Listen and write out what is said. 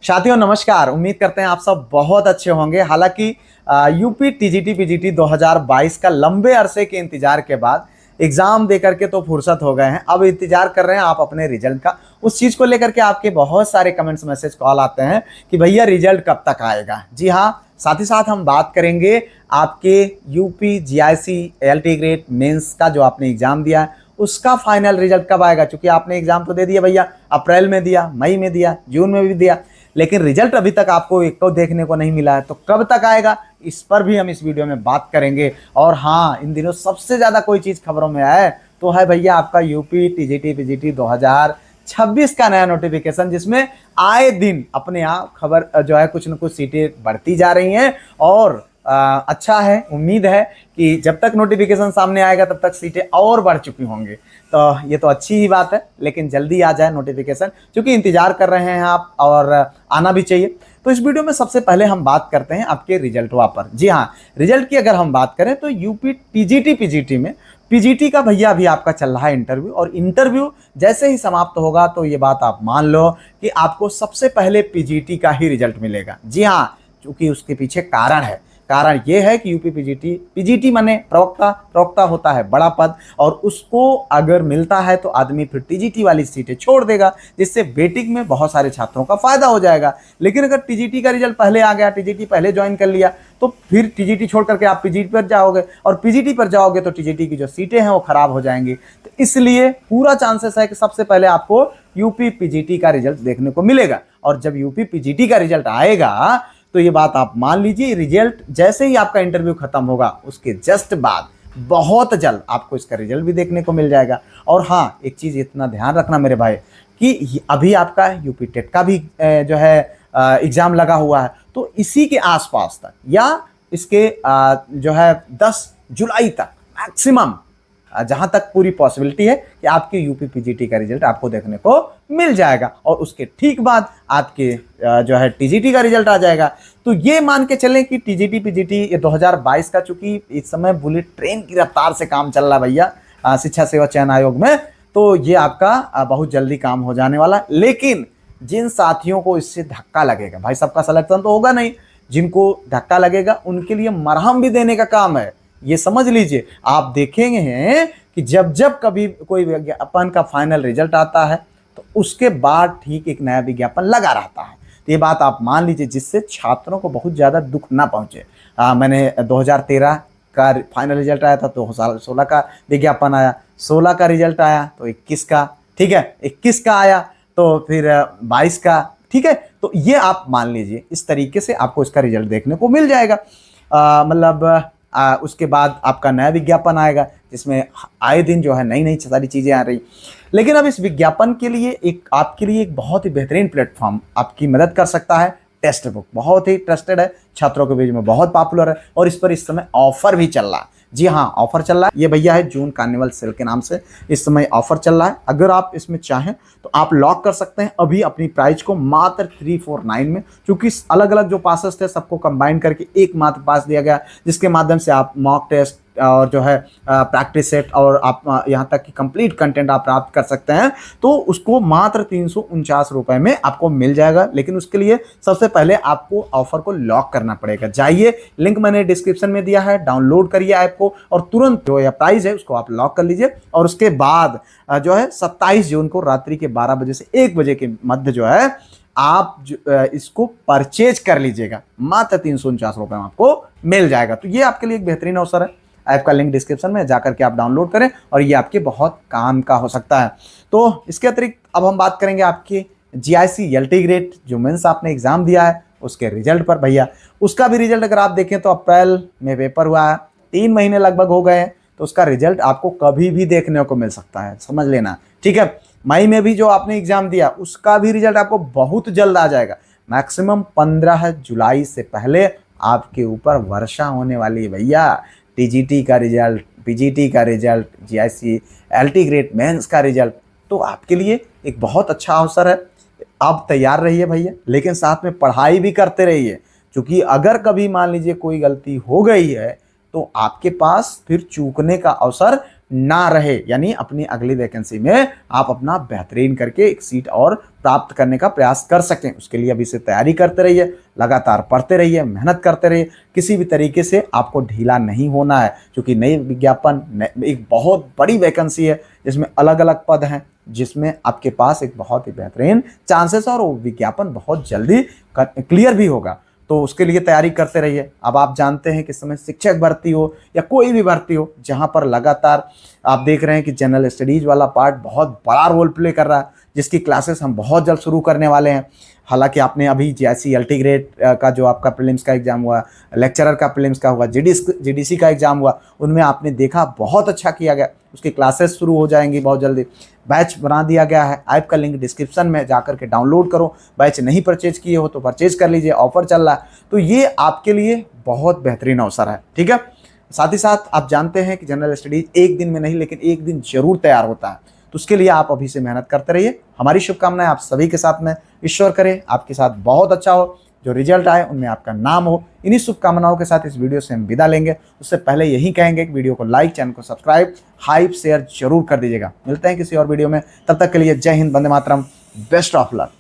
साथियों नमस्कार। उम्मीद करते हैं आप सब बहुत अच्छे होंगे। हालांकि यूपी टीजीटी पीजीटी 2022 का लंबे अरसे के इंतजार के बाद एग्जाम दे करके तो फुर्सत हो गए हैं। अब इंतजार कर रहे हैं आप अपने रिजल्ट का। उस चीज को लेकर के आपके बहुत सारे कमेंट्स मैसेज कॉल आते हैं कि भैया रिजल्ट कब तक आएगा। जी हाँ, साथ ही साथ हम बात करेंगे आपके UP GIC LT grade mains का जो आपने एग्जाम दिया है उसका फाइनल रिजल्ट कब आएगा। क्योंकि आपने एग्जाम तो दे दिया भैया, अप्रैल में दिया, मई में दिया, जून में भी दिया, लेकिन रिजल्ट अभी तक आपको एक तो देखने को नहीं मिला है। तो कब तक आएगा इस पर भी हम इस वीडियो में बात करेंगे। और हाँ, इन दिनों सबसे ज्यादा कोई चीज खबरों में है तो है भैया आपका यूपी टीजीटी पीजीटी 2026 का नया नोटिफिकेशन, जिसमें आए दिन अपने आप खबर जो है कुछ न कुछ सीटें बढ़ती जा रही हैं। और अच्छा है, उम्मीद है कि जब तक नोटिफिकेशन सामने आएगा तब तक सीटें और बढ़ चुकी होंगी। तो ये तो अच्छी ही बात है, लेकिन जल्दी आ जाए नोटिफिकेशन, क्योंकि इंतजार कर रहे हैं आप और आना भी चाहिए। तो इस वीडियो में सबसे पहले हम बात करते हैं आपके रिजल्टवा पर। जी हाँ, रिजल्ट की अगर हम बात करें तो यूपी टीजीटी पीजीटी में पीजीटी का भैया अभी आपका चल रहा है इंटरव्यू, और इंटरव्यू जैसे ही समाप्त होगा तो ये बात आप मान लो कि आपको सबसे पहले पीजीटी का ही रिजल्ट मिलेगा। जी हाँ, क्योंकि उसके पीछे कारण है। कारण ये है कि यूपी पीजीटी माने प्रवक्ता होता है बड़ा पद, और उसको अगर मिलता है तो आदमी फिर टीजीटी वाली सीटें छोड़ देगा, जिससे वेटिंग में बहुत सारे छात्रों का फायदा हो जाएगा। लेकिन अगर टीजीटी का रिजल्ट पहले आ गया, टीजीटी पहले ज्वाइन कर लिया, तो फिर टीजीटी छोड़ करके आप पीजीटी पर जाओगे, और पीजीटी पर जाओगे तो टीजीटी की जो सीटें हैं वो खराब हो जाएंगी। तो इसलिए पूरा चांसेस है कि सबसे पहले आपको यूपी पीजीटी का रिजल्ट देखने को मिलेगा। और जब यूपी पीजीटी का रिजल्ट आएगा तो ये बात आप मान लीजिए, रिजल्ट जैसे ही आपका इंटरव्यू खत्म होगा उसके जस्ट बाद बहुत जल्द आपको इसका रिजल्ट भी देखने को मिल जाएगा। और हाँ, एक चीज इतना ध्यान रखना मेरे भाई कि अभी आपका यूपी टेट का भी जो है एग्जाम लगा हुआ है, तो इसी के आसपास तक या इसके जो है 10 जुलाई तक मैक्सिमम, जहां तक पूरी पॉसिबिलिटी है कि आपके यूपी पीजीटी का रिजल्ट आपको देखने को मिल जाएगा। और उसके ठीक बाद आपके जो है टीजीटी का रिजल्ट आ जाएगा। तो ये मान के चलें कि टीजीटी पीजीटी ये 2022 का, चूंकि इस समय बुलेट ट्रेन की रफ्तार से काम चल रहा है भैया शिक्षा सेवा चयन आयोग में, तो ये आपका बहुत जल्दी काम हो जाने वाला है। लेकिन जिन साथियों को इससे धक्का लगेगा, भाई सबका सिलेक्शन तो होगा नहीं, जिनको धक्का लगेगा उनके लिए मरहम भी देने का काम है। ये समझ लीजिए, आप देखेंगे हैं कि जब जब कभी कोई विज्ञापन का फाइनल रिजल्ट आता है तो उसके बाद ठीक एक नया विज्ञापन लगा रहता है। तो ये बात आप मान लीजिए, जिससे छात्रों को बहुत ज़्यादा दुख ना पहुंचे। मैंने 2013 का फाइनल रिजल्ट आया था तो 2016 का विज्ञापन आया, 16 का रिजल्ट आया तो 21 का, ठीक है, 21 का आया तो फिर 22 का, ठीक है। तो ये आप मान लीजिए इस तरीके से आपको इसका रिजल्ट देखने को मिल जाएगा। मतलब उसके बाद आपका नया विज्ञापन आएगा, जिसमें आए दिन जो है नई नई सारी चीज़ें आ रही। लेकिन अब इस विज्ञापन के लिए आपके लिए एक बहुत ही बेहतरीन प्लेटफॉर्म आपकी मदद कर सकता है। टेक्स्ट बुक बहुत ही ट्रस्टेड है, छात्रों के बीच में बहुत पॉपुलर है, और इस पर इस समय ऑफर भी चल रहा है। जी हाँ, ऑफर चल रहा है। ये भैया है जून कार्निवल सेल के नाम से इस समय ऑफर चल रहा है। अगर आप इसमें चाहें तो आप लॉक कर सकते हैं अभी अपनी प्राइस को मात्र 349 में, क्योंकि अलग अलग जो पासेस थे सबको कंबाइन करके एक मात्र पास दिया गया, जिसके माध्यम से आप मॉक टेस्ट और जो है प्रैक्टिस सेट और आप यहाँ तक कि कंप्लीट कंटेंट आप प्राप्त कर सकते हैं। तो उसको मात्र 349 रुपए में आपको मिल जाएगा। लेकिन उसके लिए सबसे पहले आपको ऑफर को लॉक करना पड़ेगा। जाइए, लिंक मैंने डिस्क्रिप्शन में दिया है, डाउनलोड करिए ऐप को और तुरंत जो या प्राइस है उसको आप लॉक कर लीजिए। और उसके बाद जो है 27 जून को रात्रि के 12 बजे से 1 बजे के मध्य जो है आप इसको परचेज कर लीजिएगा। मात्र 349 रुपए में आपको मिल जाएगा। तो ये आपके लिए एक बेहतरीन अवसर है। ऐप का लिंक डिस्क्रिप्शन में जाकर के आप डाउनलोड करें और ये आपके बहुत काम का हो सकता है। तो इसके अतिरिक्त अब हम बात करेंगे आपके जीआईसी एलटी ग्रेड जो मेंस आपने एग्जाम दिया है उसके रिजल्ट पर। भैया उसका भी रिजल्ट अगर आप देखें तो अप्रैल में पेपर हुआ है, 3 महीने लगभग हो गए हैं, तो उसका रिजल्ट आपको कभी भी देखने को मिल सकता है, समझ लेना, ठीक है। मई में भी जो आपने एग्जाम दिया उसका भी रिजल्ट आपको बहुत जल्द आ जाएगा। मैक्सिमम 15 जुलाई से पहले आपके ऊपर वर्षा होने वाली है भैया। टीजीटी का रिजल्ट, पीजीटी का result, GIC LT grade mains का रिजल्ट, तो आपके लिए एक बहुत अच्छा अवसर है। आप तैयार रहिए भैया, लेकिन साथ में पढ़ाई भी करते रहिए, क्योंकि अगर कभी मान लीजिए कोई गलती हो गई है तो आपके पास फिर चूकने का अवसर ना रहे, यानी अपनी अगली वैकेंसी में आप अपना बेहतरीन करके एक सीट और प्राप्त करने का प्रयास कर सकें। उसके लिए अभी से तैयारी करते रहिए, लगातार पढ़ते रहिए, मेहनत करते रहिए, किसी भी तरीके से आपको ढीला नहीं होना है, क्योंकि नई विज्ञापन एक बहुत बड़ी वैकेंसी है जिसमें अलग अलग पद हैं, जिसमें आपके पास एक बहुत ही बेहतरीन चांसेस है और वो विज्ञापन बहुत जल्दी क्लियर भी होगा। तो उसके लिए तैयारी करते रहिए। अब आप जानते हैं कि इस समय शिक्षक भर्ती हो या कोई भी भर्ती हो, जहां पर लगातार आप देख रहे हैं कि जनरल स्टडीज वाला पार्ट बहुत बड़ा रोल प्ले कर रहा है, जिसकी क्लासेस हम बहुत जल्द शुरू करने वाले हैं। हालांकि आपने अभी जैसी एलटी ग्रेड का जो आपका प्रीलिम्स का एग्जाम हुआ, लेक्चरर का प्रीलिम्स का हुआ, जीडीसी का एग्जाम हुआ, उनमें आपने देखा बहुत अच्छा किया गया। उसकी क्लासेस शुरू हो जाएंगी बहुत जल्दी। बैच बना दिया गया है, ऐप का लिंक डिस्क्रिप्शन में जाकर के डाउनलोड करो। बैच नहीं परचेज किए हो तो परचेज कर लीजिए, ऑफर चल रहा है। तो ये आपके लिए बहुत बेहतरीन अवसर है, ठीक है। साथ ही साथ आप जानते हैं कि जनरल स्टडीज एक दिन में नहीं लेकिन एक दिन जरूर तैयार होता है। तो उसके लिए आप अभी से मेहनत करते रहिए। हमारी शुभकामनाएं आप सभी के साथ में, ईश्वर करे आपके साथ बहुत अच्छा हो, जो रिजल्ट आए उनमें आपका नाम हो। इन्हीं शुभकामनाओं के साथ इस वीडियो से हम विदा लेंगे। उससे पहले यही कहेंगे कि वीडियो को लाइक, चैनल को सब्सक्राइब, हाइप, शेयर जरूर कर दीजिएगा। मिलते हैं किसी और वीडियो में, तब तक के लिए जय Hind, Vande Mataram, best of luck.